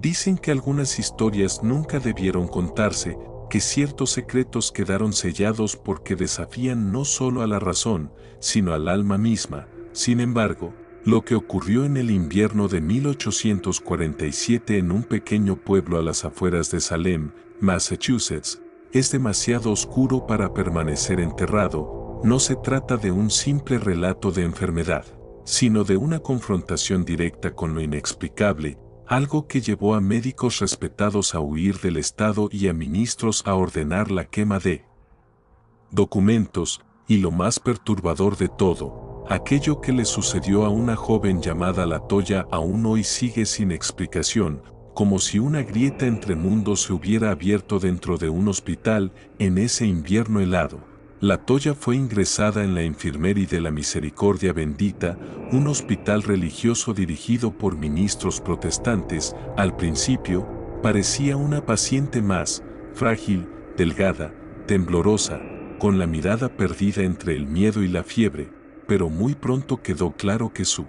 Dicen que algunas historias nunca debieron contarse, que ciertos secretos quedaron sellados porque desafían no solo a la razón, sino al alma misma. Sin embargo, lo que ocurrió en el invierno de 1847 en un pequeño pueblo a las afueras de Salem, Massachusetts, es demasiado oscuro para permanecer enterrado. No se trata de un simple relato de enfermedad, sino de una confrontación directa con lo inexplicable, algo que llevó a médicos respetados a huir del Estado y a ministros a ordenar la quema de documentos, y lo más perturbador de todo, aquello que le sucedió a una joven llamada LaToya aún hoy sigue sin explicación, como si una grieta entre mundos se hubiera abierto dentro de un hospital en ese invierno helado. LaToya fue ingresada en la Infirmería de la Misericordia Bendita, un hospital religioso dirigido por ministros protestantes. Al principio, parecía una paciente más, frágil, delgada, temblorosa, con la mirada perdida entre el miedo y la fiebre, pero muy pronto quedó claro que su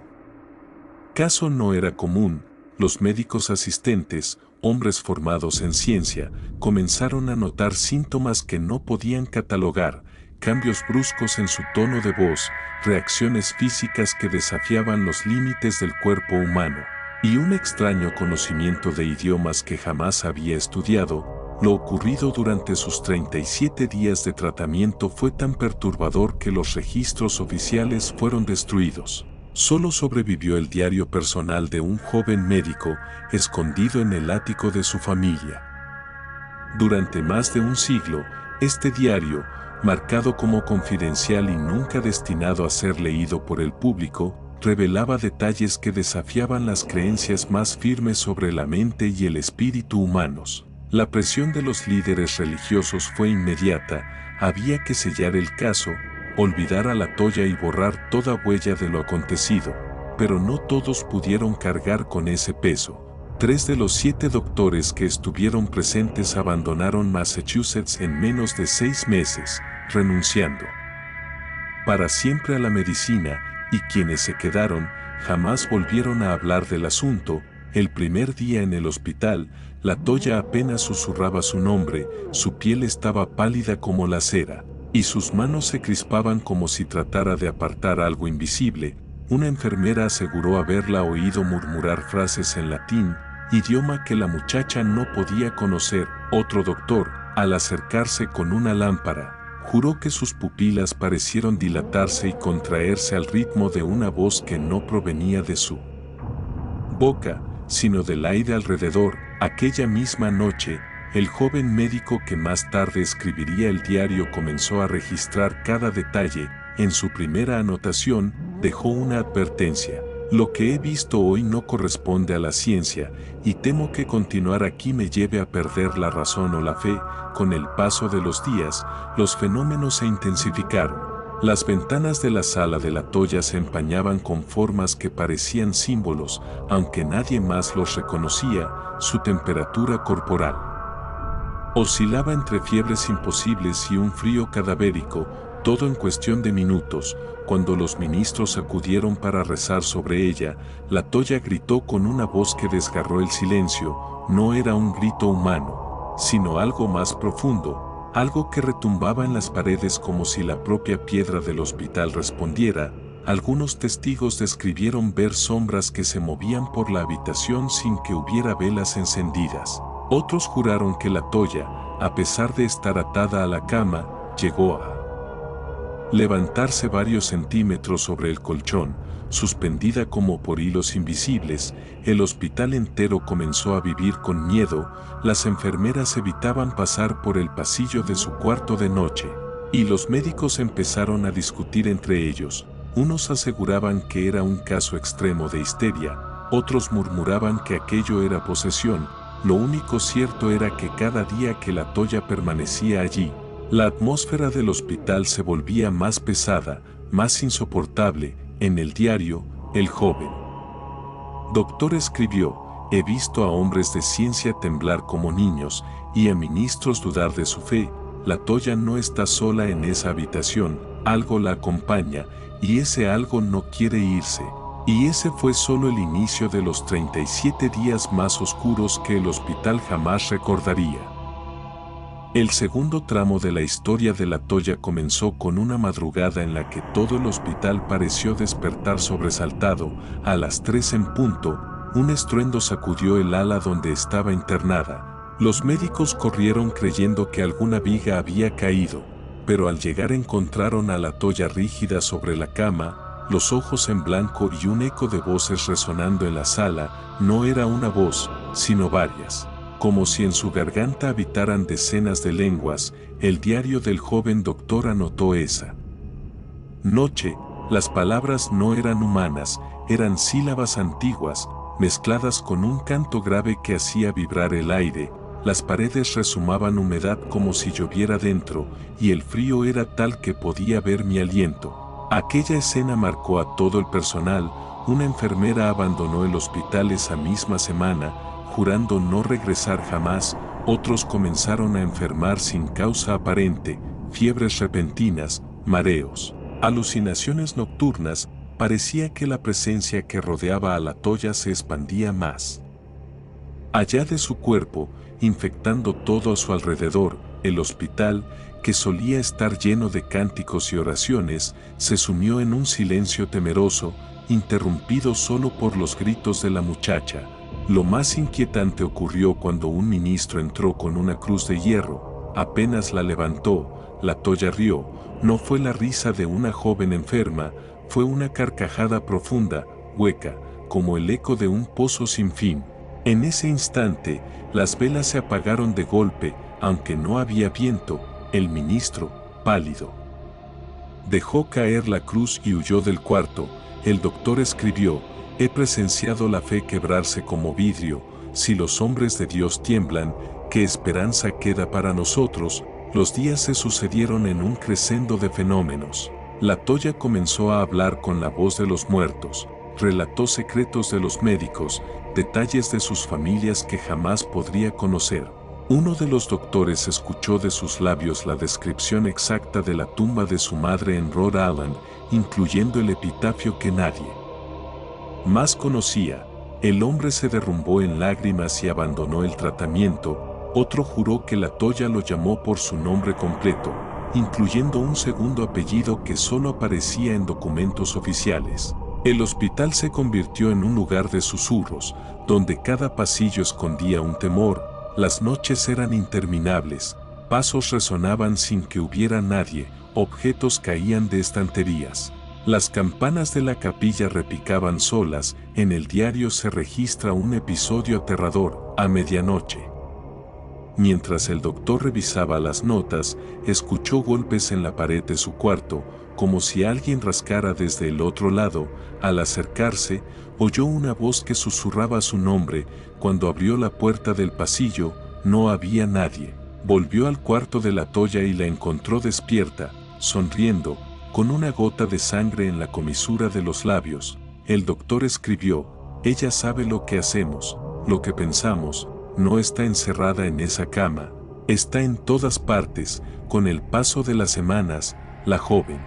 caso no era común. Los médicos asistentes, hombres formados en ciencia, comenzaron a notar síntomas que no podían catalogar, cambios bruscos en su tono de voz, reacciones físicas que desafiaban los límites del cuerpo humano, y un extraño conocimiento de idiomas que jamás había estudiado. Lo ocurrido durante sus 37 días de tratamiento fue tan perturbador que los registros oficiales fueron destruidos. Solo sobrevivió el diario personal de un joven médico, escondido en el ático de su familia. Durante más de un siglo, este diario, marcado como confidencial y nunca destinado a ser leído por el público, revelaba detalles que desafiaban las creencias más firmes sobre la mente y el espíritu humanos. La presión de los líderes religiosos fue inmediata. Había que sellar el caso, olvidar a LaToya y borrar toda huella de lo acontecido, pero no todos pudieron cargar con ese peso. 3 de los 7 doctores que estuvieron presentes abandonaron Massachusetts en menos de 6 meses, renunciando para siempre a la medicina, y quienes se quedaron jamás volvieron a hablar del asunto. El primer día en el hospital, LaToya apenas susurraba su nombre, su piel estaba pálida como la cera, y sus manos se crispaban como si tratara de apartar algo invisible. Una enfermera aseguró haberla oído murmurar frases en latín, idioma que la muchacha no podía conocer. Otro doctor, al acercarse con una lámpara, juró que sus pupilas parecieron dilatarse y contraerse al ritmo de una voz que no provenía de su boca, sino del aire alrededor. Aquella misma noche, el joven médico que más tarde escribiría el diario comenzó a registrar cada detalle. En su primera anotación, dejó una advertencia: lo que he visto hoy no corresponde a la ciencia, y temo que continuar aquí me lleve a perder la razón o la fe. Con el paso de los días, los fenómenos se intensificaron. Las ventanas de la sala de LaToya se empañaban con formas que parecían símbolos, aunque nadie más los reconocía. Su temperatura corporal oscilaba entre fiebres imposibles y un frío cadavérico, todo en cuestión de minutos. Cuando los ministros acudieron para rezar sobre ella, LaToya gritó con una voz que desgarró el silencio. No era un grito humano, sino algo más profundo, algo que retumbaba en las paredes como si la propia piedra del hospital respondiera. Algunos testigos describieron ver sombras que se movían por la habitación sin que hubiera velas encendidas. Otros juraron que LaToya, a pesar de estar atada a la cama, llegó a levantarse varios centímetros sobre el colchón, suspendida como por hilos invisibles. El hospital entero comenzó a vivir con miedo. Las enfermeras evitaban pasar por el pasillo de su cuarto de noche, y los médicos empezaron a discutir entre ellos. Unos aseguraban que era un caso extremo de histeria, otros murmuraban que aquello era posesión. Lo único cierto era que cada día que LaToya permanecía allí, la atmósfera del hospital se volvía más pesada, más insoportable. En el diario, el joven doctor escribió: he visto a hombres de ciencia temblar como niños, y a ministros dudar de su fe. LaToya no está sola en esa habitación, algo la acompaña, y ese algo no quiere irse. Y ese fue solo el inicio de los 37 días más oscuros que el hospital jamás recordaría. El segundo tramo de la historia de La Toya comenzó con una madrugada en la que todo el hospital pareció despertar sobresaltado. A las 3 en punto, un estruendo sacudió el ala donde estaba internada. Los médicos corrieron creyendo que alguna viga había caído, pero al llegar encontraron a La Toya rígida sobre la cama, los ojos en blanco y un eco de voces resonando en la sala. No era una voz, sino varias, como si en su garganta habitaran decenas de lenguas. El diario del joven doctor anotó esa noche. Las palabras no eran humanas, eran sílabas antiguas, mezcladas con un canto grave que hacía vibrar el aire. Las paredes rezumaban humedad como si lloviera dentro, y el frío era tal que podía ver mi aliento. Aquella escena marcó a todo el personal. Una enfermera abandonó el hospital esa misma semana, jurando no regresar jamás. Otros comenzaron a enfermar sin causa aparente, fiebres repentinas, mareos, alucinaciones nocturnas. Parecía que la presencia que rodeaba a La Toya se expandía más allá de su cuerpo, infectando todo a su alrededor. El hospital, que solía estar lleno de cánticos y oraciones, se sumió en un silencio temeroso, interrumpido solo por los gritos de la muchacha. Lo más inquietante ocurrió cuando un ministro entró con una cruz de hierro. Apenas la levantó, La Toya rió. No fue la risa de una joven enferma, fue una carcajada profunda, hueca, como el eco de un pozo sin fin. En ese instante, las velas se apagaron de golpe. Aunque no había viento, el ministro, pálido, dejó caer la cruz y huyó del cuarto. El doctor escribió: he presenciado la fe quebrarse como vidrio. Si los hombres de Dios tiemblan, ¿qué esperanza queda para nosotros? Los días se sucedieron en un crescendo de fenómenos. La Toya comenzó a hablar con la voz de los muertos, relató secretos de los médicos, detalles de sus familias que jamás podría conocer. Uno de los doctores escuchó de sus labios la descripción exacta de la tumba de su madre en Rhode Island, incluyendo el epitafio que nadie más conocía. El hombre se derrumbó en lágrimas y abandonó el tratamiento. Otro juró que La Toya lo llamó por su nombre completo, incluyendo un segundo apellido que solo aparecía en documentos oficiales. El hospital se convirtió en un lugar de susurros, donde cada pasillo escondía un temor. Las noches eran interminables, pasos resonaban sin que hubiera nadie, objetos caían de estanterías. Las campanas de la capilla repicaban solas. En el diario se registra un episodio aterrador. A medianoche, mientras el doctor revisaba las notas, escuchó golpes en la pared de su cuarto, como si alguien rascara desde el otro lado. Al acercarse, oyó una voz que susurraba su nombre. Cuando abrió la puerta del pasillo, no había nadie. Volvió al cuarto de La Toya y la encontró despierta, sonriendo, con una gota de sangre en la comisura de los labios. El doctor escribió: ella sabe lo que hacemos, lo que pensamos. No está encerrada en esa cama, está en todas partes. Con el paso de las semanas, la joven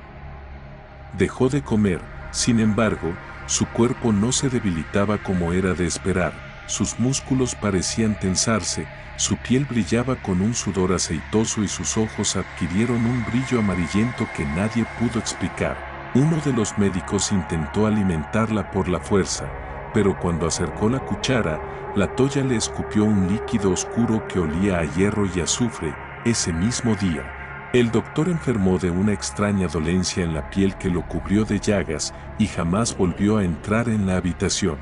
dejó de comer. Sin embargo, su cuerpo no se debilitaba como era de esperar. Sus músculos parecían tensarse, su piel brillaba con un sudor aceitoso y sus ojos adquirieron un brillo amarillento que nadie pudo explicar. Uno de los médicos intentó alimentarla por la fuerza, pero cuando acercó la cuchara, La Toya le escupió un líquido oscuro que olía a hierro y azufre. Ese mismo día, el doctor enfermó de una extraña dolencia en la piel que lo cubrió de llagas y jamás volvió a entrar en la habitación.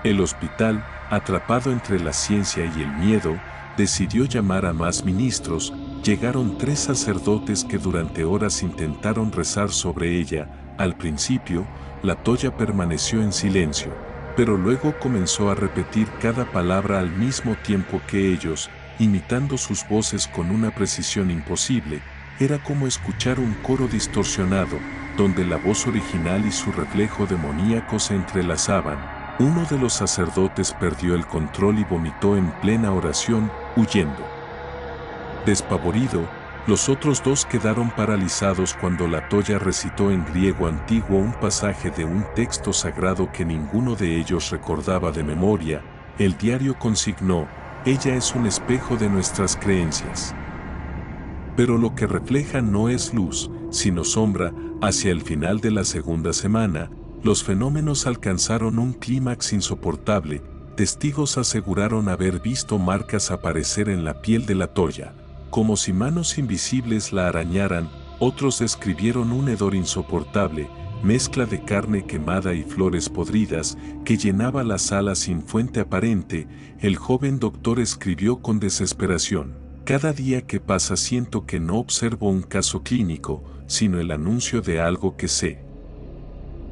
El hospital, atrapado entre la ciencia y el miedo, decidió llamar a más ministros. Llegaron 3 sacerdotes que durante horas intentaron rezar sobre ella. Al principio, La Toya permaneció en silencio, pero luego comenzó a repetir cada palabra al mismo tiempo que ellos, imitando sus voces con una precisión imposible. Era como escuchar un coro distorsionado, donde la voz original y su reflejo demoníaco se entrelazaban. Uno de los sacerdotes perdió el control y vomitó en plena oración, huyendo. Despavorido, Los otros dos quedaron paralizados cuando la Toya recitó en griego antiguo un pasaje de un texto sagrado que ninguno de ellos recordaba de memoria. El diario consignó: ella es un espejo de nuestras creencias. Pero lo que refleja no es luz, sino sombra. Hacia el final de la segunda semana, los fenómenos alcanzaron un clímax insoportable. Testigos aseguraron haber visto marcas aparecer en la piel de la Toya, como si manos invisibles la arañaran. Otros describieron un hedor insoportable, mezcla de carne quemada y flores podridas, que llenaba la sala sin fuente aparente. El joven doctor escribió con desesperación: cada día que pasa siento que no observo un caso clínico, sino el anuncio de algo que se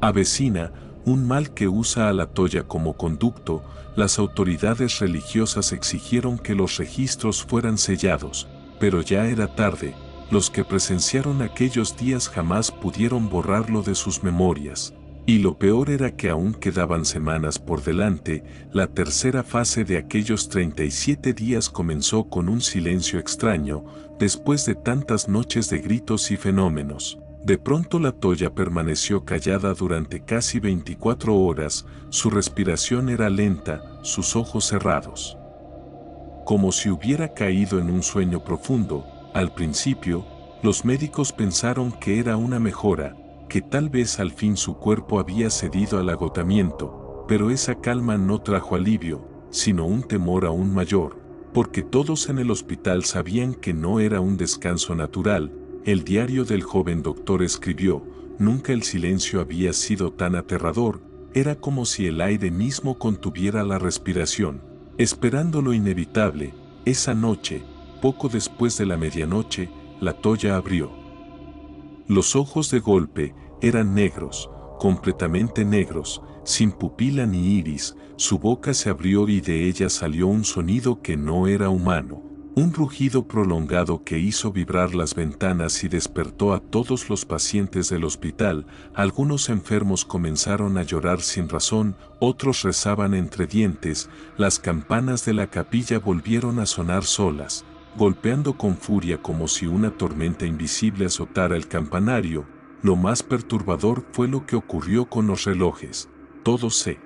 avecina, un mal que usa a la Toya como conducto. Las autoridades religiosas exigieron que los registros fueran sellados, pero ya era tarde. Los que presenciaron aquellos días jamás pudieron borrarlo de sus memorias. Y lo peor era que aún quedaban semanas por delante. La tercera fase de aquellos 37 días comenzó con un silencio extraño, después de tantas noches de gritos y fenómenos. De pronto la Toya permaneció callada durante casi 24 horas, su respiración era lenta, sus ojos cerrados, como si hubiera caído en un sueño profundo. Al principio, los médicos pensaron que era una mejora, que tal vez al fin su cuerpo había cedido al agotamiento, pero esa calma no trajo alivio, sino un temor aún mayor, porque todos en el hospital sabían que no era un descanso natural. El diario del joven doctor escribió: nunca el silencio había sido tan aterrador, era como si el aire mismo contuviera la respiración, esperando lo inevitable. Esa noche, poco después de la medianoche, la Toya abrió los ojos de golpe. Eran negros, completamente negros, sin pupila ni iris. Su boca se abrió y de ella salió un sonido que no era humano, un rugido prolongado que hizo vibrar las ventanas y despertó a todos los pacientes del hospital. Algunos enfermos comenzaron a llorar sin razón, otros rezaban entre dientes. Las campanas de la capilla volvieron a sonar solas, golpeando con furia como si una tormenta invisible azotara el campanario. Lo más perturbador fue lo que ocurrió con los relojes. Todos se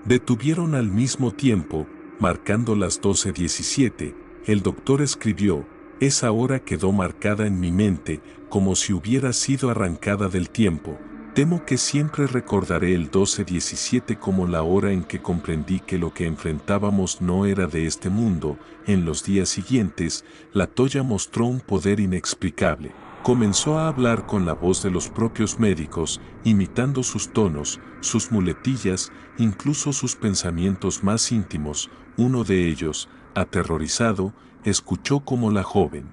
detuvieron al mismo tiempo, marcando las 12:17. El doctor escribió: esa hora quedó marcada en mi mente, como si hubiera sido arrancada del tiempo. Temo que siempre recordaré el 12:17 como la hora en que comprendí que lo que enfrentábamos no era de este mundo. En los días siguientes, la Toya mostró un poder inexplicable. Comenzó a hablar con la voz de los propios médicos, imitando sus tonos, sus muletillas, incluso sus pensamientos más íntimos. Uno de ellos, aterrorizado, escuchó cómo la joven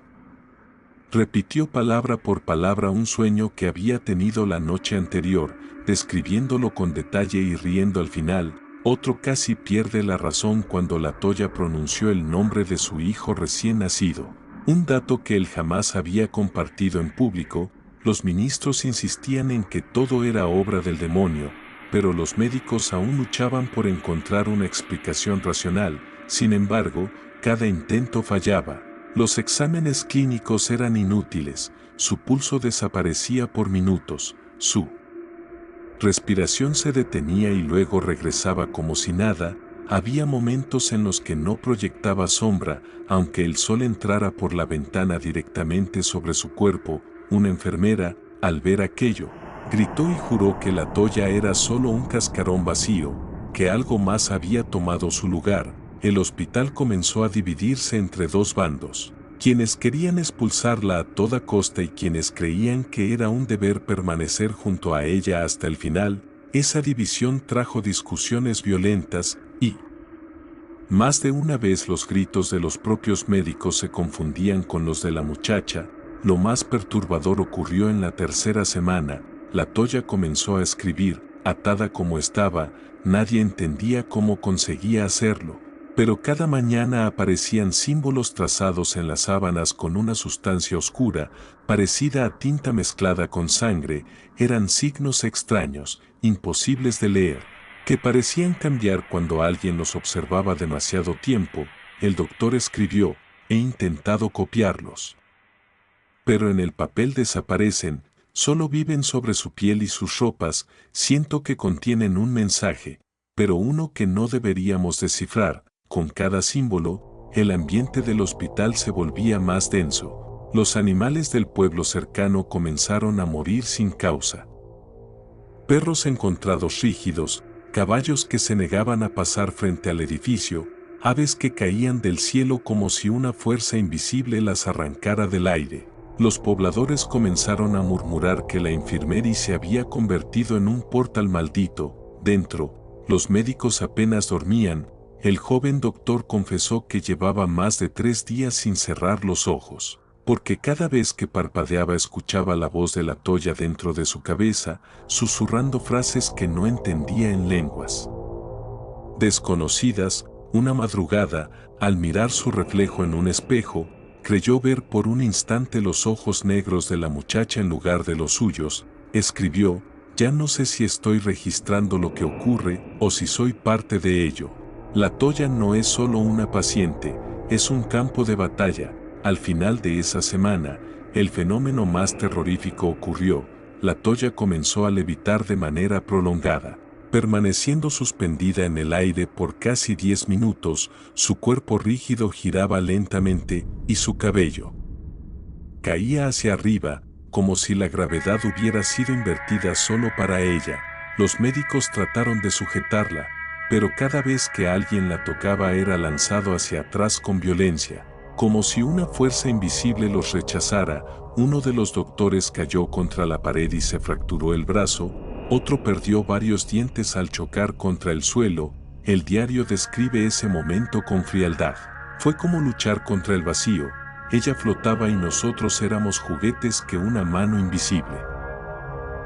repitió palabra por palabra un sueño que había tenido la noche anterior, describiéndolo con detalle y riendo al final. Otro casi pierde la razón cuando la Toya pronunció el nombre de su hijo recién nacido, un dato que él jamás había compartido en público. Los ministros insistían en que todo era obra del demonio, pero los médicos aún luchaban por encontrar una explicación racional. Sin embargo, cada intento fallaba. Los exámenes clínicos eran inútiles, su pulso desaparecía por minutos, su respiración se detenía y luego regresaba como si nada. Había momentos en los que no proyectaba sombra, aunque el sol entrara por la ventana directamente sobre su cuerpo. Una enfermera, al ver aquello, gritó y juró que la Toya era solo un cascarón vacío, que algo más había tomado su lugar. El hospital comenzó a dividirse entre dos bandos: quienes querían expulsarla a toda costa y quienes creían que era un deber permanecer junto a ella hasta el final. Esa división trajo discusiones violentas, y más de una vez los gritos de los propios médicos se confundían con los de la muchacha. Lo más perturbador ocurrió en la tercera semana. La Toya comenzó a escribir, atada como estaba. Nadie entendía cómo conseguía hacerlo, pero cada mañana aparecían símbolos trazados en las sábanas con una sustancia oscura, parecida a tinta mezclada con sangre. Eran signos extraños, imposibles de leer, que parecían cambiar cuando alguien los observaba demasiado tiempo. El doctor escribió: he intentado copiarlos, pero en el papel desaparecen, solo viven sobre su piel y sus ropas. Siento que contienen un mensaje, pero uno que no deberíamos descifrar. Con cada símbolo, el ambiente del hospital se volvía más denso. Los animales del pueblo cercano comenzaron a morir sin causa. Perros encontrados rígidos, caballos que se negaban a pasar frente al edificio, aves que caían del cielo como si una fuerza invisible las arrancara del aire. Los pobladores comenzaron a murmurar que la infirmería se había convertido en un portal maldito. Dentro, los médicos apenas dormían. El joven doctor confesó que llevaba más de 3 días sin cerrar los ojos, porque cada vez que parpadeaba escuchaba la voz de la Toya dentro de su cabeza, susurrando frases que no entendía en lenguas desconocidas. Una madrugada, al mirar su reflejo en un espejo, creyó ver por un instante los ojos negros de la muchacha en lugar de los suyos. Escribió: ya no sé si estoy registrando lo que ocurre o si soy parte de ello. La Toya no es solo una paciente, es un campo de batalla. Al final de esa semana, el fenómeno más terrorífico ocurrió. La Toya comenzó a levitar de manera prolongada. Permaneciendo suspendida en el aire por casi 10 minutos, su cuerpo rígido giraba lentamente y su cabello caía hacia arriba, como si la gravedad hubiera sido invertida solo para ella. Los médicos trataron de sujetarla, pero cada vez que alguien la tocaba era lanzado hacia atrás con violencia, como si una fuerza invisible los rechazara. Uno de los doctores cayó contra la pared y se fracturó el brazo. Otro perdió varios dientes al chocar contra el suelo. El diario describe ese momento con frialdad. Fue como luchar contra el vacío. Ella flotaba y nosotros éramos juguetes que una mano invisible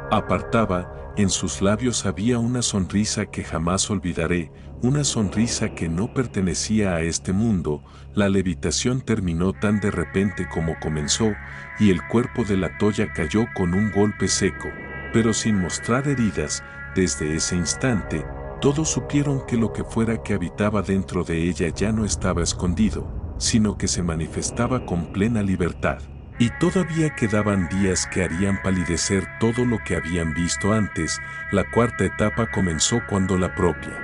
apartaba. En sus labios había una sonrisa que jamás olvidaré, una sonrisa que no pertenecía a este mundo. La levitación terminó tan de repente como comenzó, y el cuerpo de la Toya cayó con un golpe seco, pero sin mostrar heridas. Desde ese instante, todos supieron que lo que fuera que habitaba dentro de ella ya no estaba escondido, sino que se manifestaba con plena libertad. Y todavía quedaban días que harían palidecer todo lo que habían visto antes. La cuarta etapa comenzó cuando la propia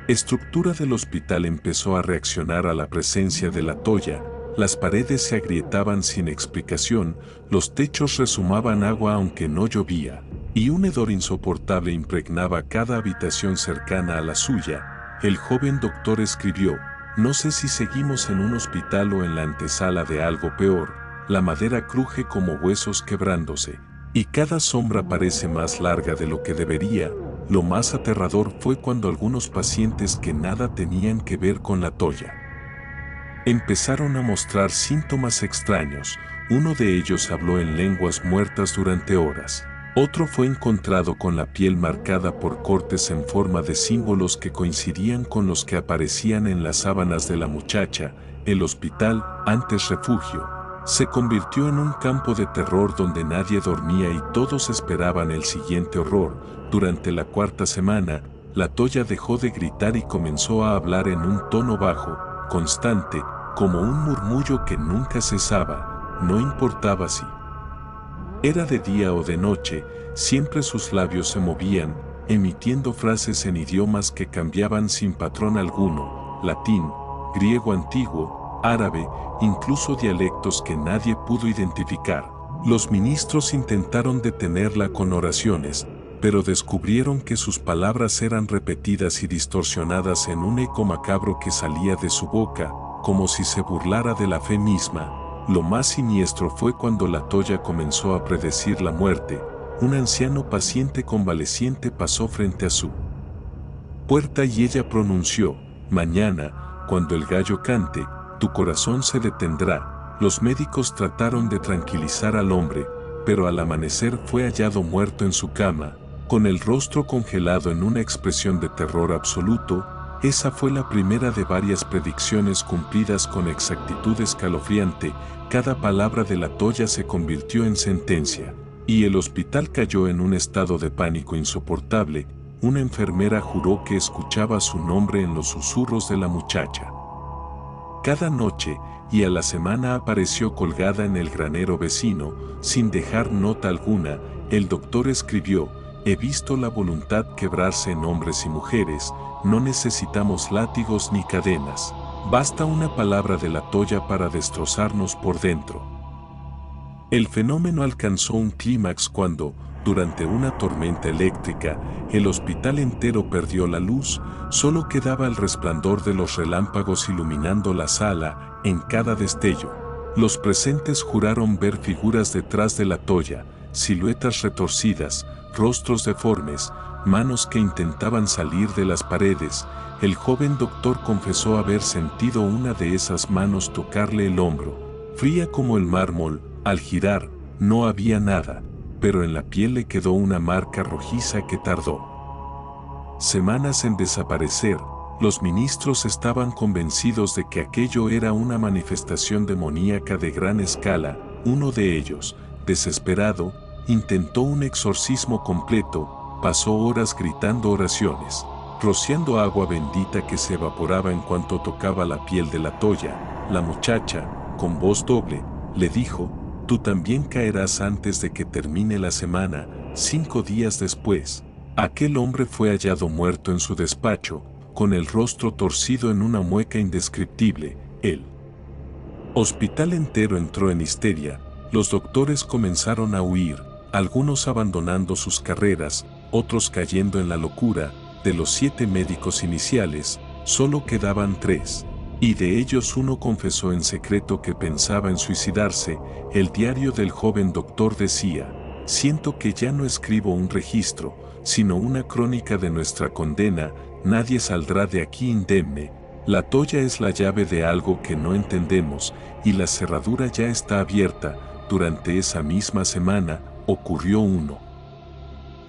estructura del hospital empezó a reaccionar a la presencia de la Toya. Las paredes se agrietaban sin explicación, los techos resumaban agua aunque no llovía, y un hedor insoportable impregnaba cada habitación cercana a la suya. El joven doctor escribió: no sé si seguimos en un hospital o en la antesala de algo peor. La madera cruje como huesos quebrándose, y cada sombra parece más larga de lo que debería. Lo más aterrador fue cuando algunos pacientes que nada tenían que ver con la Toya empezaron a mostrar síntomas extraños. Uno de ellos habló en lenguas muertas durante horas. Otro fue encontrado con la piel marcada por cortes en forma de símbolos que coincidían con los que aparecían en las sábanas de la muchacha. El hospital, antes refugio, se convirtió en un campo de terror donde nadie dormía y todos esperaban el siguiente horror. Durante la cuarta semana, la Toya dejó de gritar y comenzó a hablar en un tono bajo, constante, como un murmullo que nunca cesaba. No importaba si era de día o de noche, siempre sus labios se movían, emitiendo frases en idiomas que cambiaban sin patrón alguno: latín, griego antiguo, árabe, incluso dialectos que nadie pudo identificar. Los ministros intentaron detenerla con oraciones, pero descubrieron que sus palabras eran repetidas y distorsionadas en un eco macabro que salía de su boca, como si se burlara de la fe misma. Lo más siniestro fue cuando la Toya comenzó a predecir la muerte. Un anciano paciente convaleciente pasó frente a su puerta y ella pronunció: mañana, cuando el gallo cante, tu corazón se detendrá. Los médicos trataron de tranquilizar al hombre, pero al amanecer fue hallado muerto en su cama, con el rostro congelado en una expresión de terror absoluto. Esa fue la primera de varias predicciones cumplidas con exactitud escalofriante. Cada palabra de la Toya se convirtió en sentencia, y el hospital cayó en un estado de pánico insoportable. Una enfermera juró que escuchaba su nombre en los susurros de la muchacha. Cada noche, y a la semana apareció colgada en el granero vecino, sin dejar nota alguna. El doctor escribió: he visto la voluntad quebrarse en hombres y mujeres, no necesitamos látigos ni cadenas. Basta una palabra de la Toya para destrozarnos por dentro. El fenómeno alcanzó un clímax cuando, durante una tormenta eléctrica, el hospital entero perdió la luz, solo quedaba el resplandor de los relámpagos iluminando la sala en cada destello. Los presentes juraron ver figuras detrás de la Toya, siluetas retorcidas, rostros deformes, manos que intentaban salir de las paredes. El joven doctor confesó haber sentido una de esas manos tocarle el hombro, fría como el mármol. Al girar, no había nada, pero en la piel le quedó una marca rojiza que tardó semanas en desaparecer. Los ministros estaban convencidos de que aquello era una manifestación demoníaca de gran escala. Uno de ellos, desesperado, intentó un exorcismo completo, pasó horas gritando oraciones, rociando agua bendita que se evaporaba en cuanto tocaba la piel de la Toya. La muchacha, con voz doble, le dijo: tú también caerás antes de que termine la semana. 5 días después, aquel hombre fue hallado muerto en su despacho, con el rostro torcido en una mueca indescriptible. El hospital entero entró en histeria. Los doctores comenzaron a huir, algunos abandonando sus carreras, otros cayendo en la locura. De los 7 médicos iniciales, solo quedaban 3. Y de ellos uno confesó en secreto que pensaba en suicidarse. El diario del joven doctor decía: siento que ya no escribo un registro, sino una crónica de nuestra condena. Nadie saldrá de aquí indemne. La Toya es la llave de algo que no entendemos, y la cerradura ya está abierta. Durante esa misma semana, ocurrió uno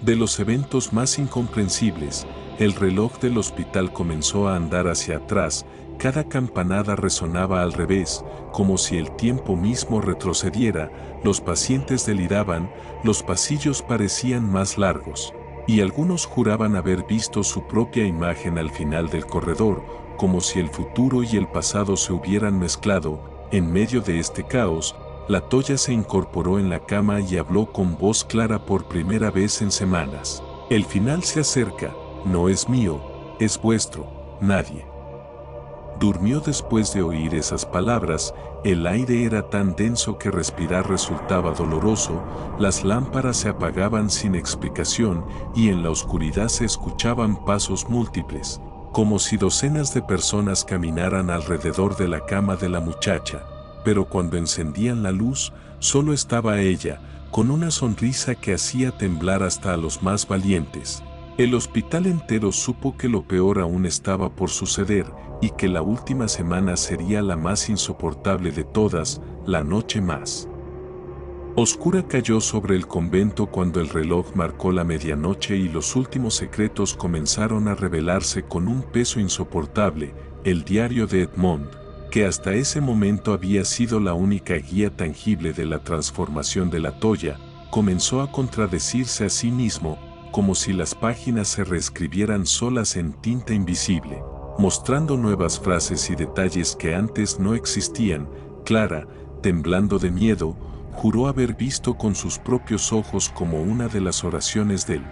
de los eventos más incomprensibles. El reloj del hospital comenzó a andar hacia atrás. Cada campanada resonaba al revés, como si el tiempo mismo retrocediera. Los pacientes deliraban, los pasillos parecían más largos, y algunos juraban haber visto su propia imagen al final del corredor, como si el futuro y el pasado se hubieran mezclado. En medio de este caos, la Toya se incorporó en la cama y habló con voz clara por primera vez en semanas: el final se acerca, no es mío, es vuestro, nadie. Durmió después de oír esas palabras. El aire era tan denso que respirar resultaba doloroso, las lámparas se apagaban sin explicación y en la oscuridad se escuchaban pasos múltiples, como si docenas de personas caminaran alrededor de la cama de la muchacha. Pero cuando encendían la luz, solo estaba ella, con una sonrisa que hacía temblar hasta a los más valientes. El hospital entero supo que lo peor aún estaba por suceder, y que la última semana sería la más insoportable de todas. La noche más oscura cayó sobre el convento cuando el reloj marcó la medianoche y los últimos secretos comenzaron a revelarse con un peso insoportable. El diario de Edmond, que hasta ese momento había sido la única guía tangible de la transformación de la Toya, comenzó a contradecirse a sí mismo, como si las páginas se reescribieran solas en tinta invisible, mostrando nuevas frases y detalles que antes no existían. Clara, temblando de miedo, juró haber visto con sus propios ojos como una de las oraciones del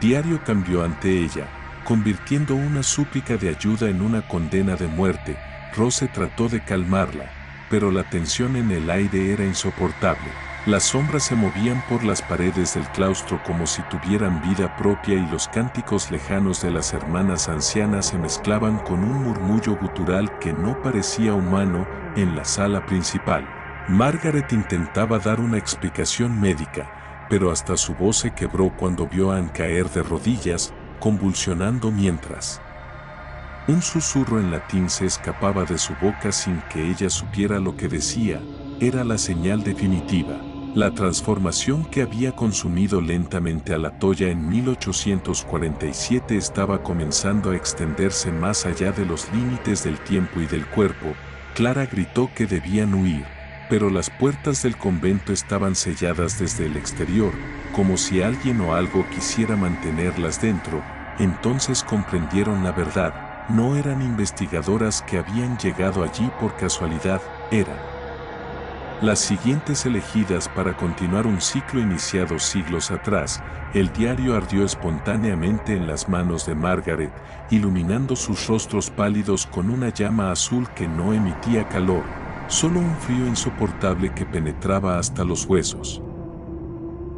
diario cambió ante ella, convirtiendo una súplica de ayuda en una condena de muerte. Rose trató de calmarla, pero la tensión en el aire era insoportable. Las sombras se movían por las paredes del claustro como si tuvieran vida propia y los cánticos lejanos de las hermanas ancianas se mezclaban con un murmullo gutural que no parecía humano. En la sala principal, Margaret intentaba dar una explicación médica, pero hasta su voz se quebró cuando vio a Anne caer de rodillas, convulsionando mientras un susurro en latín se escapaba de su boca sin que ella supiera lo que decía. Era la señal definitiva. La transformación que había consumido lentamente a la Toya en 1847 estaba comenzando a extenderse más allá de los límites del tiempo y del cuerpo. Clara gritó que debían huir, pero las puertas del convento estaban selladas desde el exterior, como si alguien o algo quisiera mantenerlas dentro. Entonces comprendieron la verdad. No eran investigadoras que habían llegado allí por casualidad, eran las siguientes elegidas para continuar un ciclo iniciado siglos atrás. El diario ardió espontáneamente en las manos de Margaret, iluminando sus rostros pálidos con una llama azul que no emitía calor, solo un frío insoportable que penetraba hasta los huesos.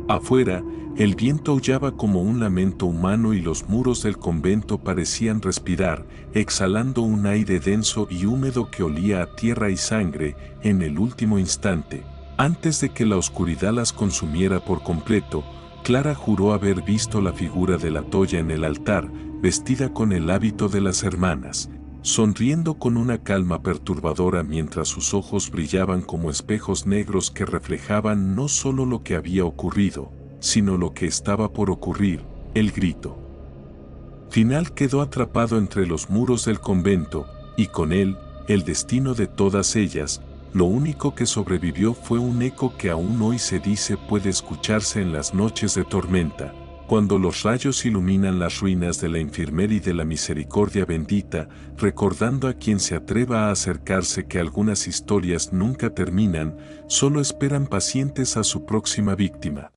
Afuera, el viento aullaba como un lamento humano y los muros del convento parecían respirar, exhalando un aire denso y húmedo que olía a tierra y sangre. En el último instante, antes de que la oscuridad las consumiera por completo, Clara juró haber visto la figura de la Toya en el altar, vestida con el hábito de las hermanas, sonriendo con una calma perturbadora mientras sus ojos brillaban como espejos negros que reflejaban no solo lo que había ocurrido, sino lo que estaba por ocurrir. El grito final quedó atrapado entre los muros del convento, y con él, el destino de todas ellas. Lo único que sobrevivió fue un eco que aún hoy se dice puede escucharse en las noches de tormenta, cuando los rayos iluminan las ruinas de la Infirmería y de la Misericordia Bendita, recordando a quien se atreva a acercarse que algunas historias nunca terminan, solo esperan pacientes a su próxima víctima.